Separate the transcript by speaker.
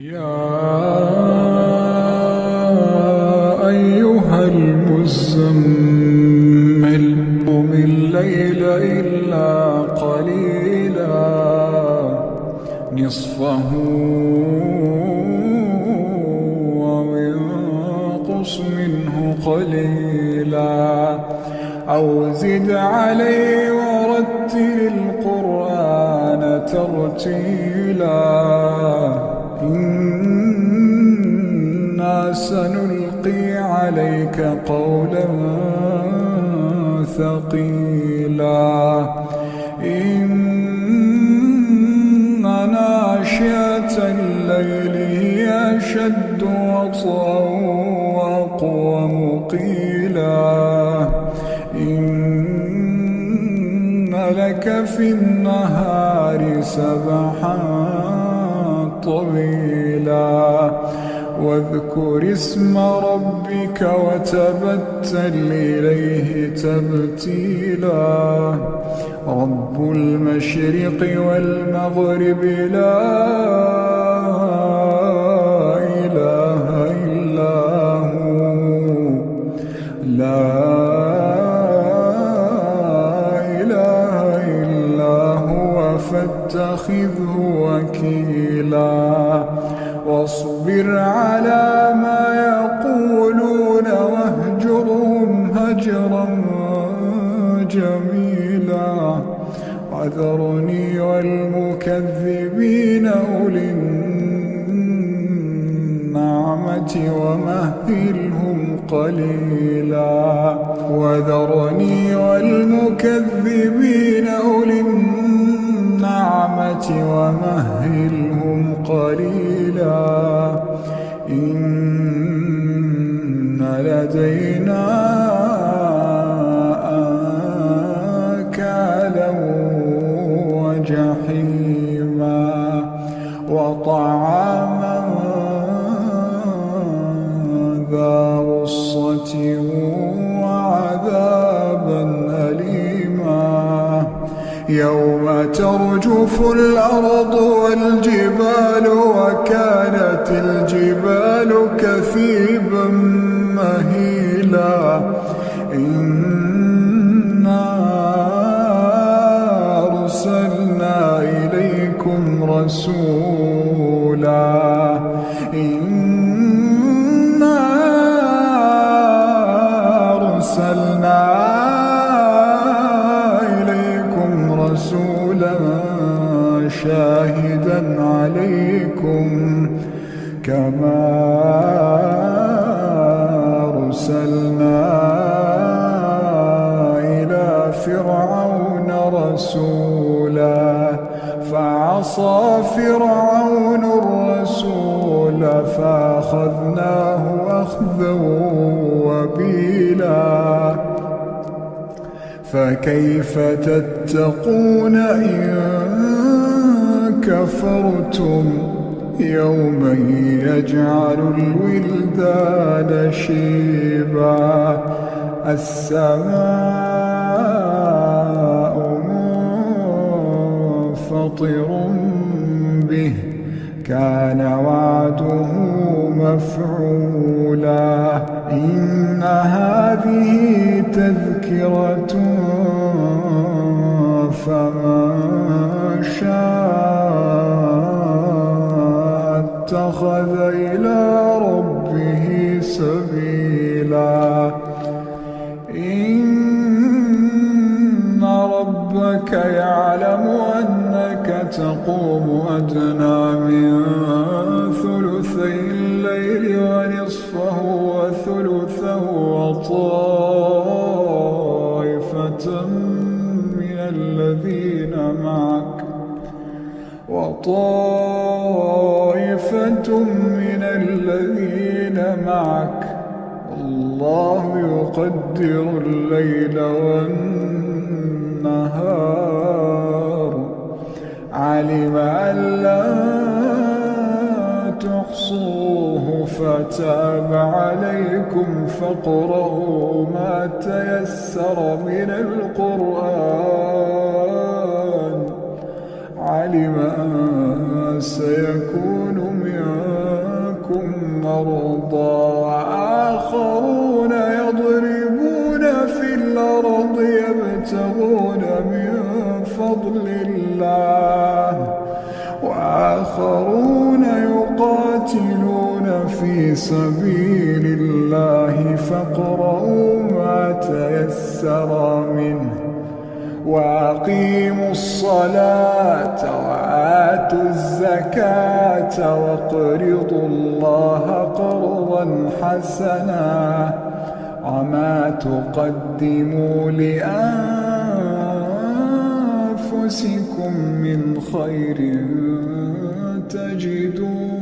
Speaker 1: يا أيها المزمل قم الليل إلا قليلا نصفه أو انقص منه قليلا أو زد عليه ورتل القرآن ترتيلا إنا سنلقي عليك قولا ثقيلا إن ناشئة الليل هي أشد وطئا وأقوم قيلا إن لك في النهار سبحا طويلا واذكر اسم ربك وتبتل إليه تبتيلا رب المشرق والمغرب لا إله إلا هو لا إله إلا هو فاتخذه وكيلا واصبر على ما يقولون واهجرهم هجرا جميلا وذرني والمكذبين أولي النعمة ومهلهم قليلا وذرني والمكذبين أولي النعمة ومهلهم قليلا إن لدينا أنكالا وجحيما وطعاما ذا غصة وعذابا أليما يوم ترجف الأرض والجبال وكانت الجبال كثيبا مهيلا إنا أرسلنا إليكم رسولا إنا أرسلنا رسولا شاهدا عليكم كما أرسلنا إلى فرعون رسولا فعصى فرعون الرسول فأخذناه أخذا وبيلا فكيف تتقون إن كفرتم يوما يجعل الولدان شيبا السماء منفطر به كان وعده مفعولا إن هذه تذكرة فمن شاء اتخذ إلى ربه سبيلا إن ربك يعلم أنك تقوم أدنى من ثلثي الليل ونصفه وثلثه وطائفة من الذين معك الله يقدر الليل والنهار علم أن لا تحصوه فتاب عليكم فاقرؤوا ما تيسر من القرآن علم أن سيكون منكم مرضى وآخرون يضربون في الأرض يبتغون من فضل الله وآخرون يقاتلون في سبيل الله فاقرؤوا ما تيسر منه وأقيموا الصلاة وآتوا الزكاة وَاقْرِضُوا الله قرضا حسنا وما تقدموا لأنفسكم من خير تجدوه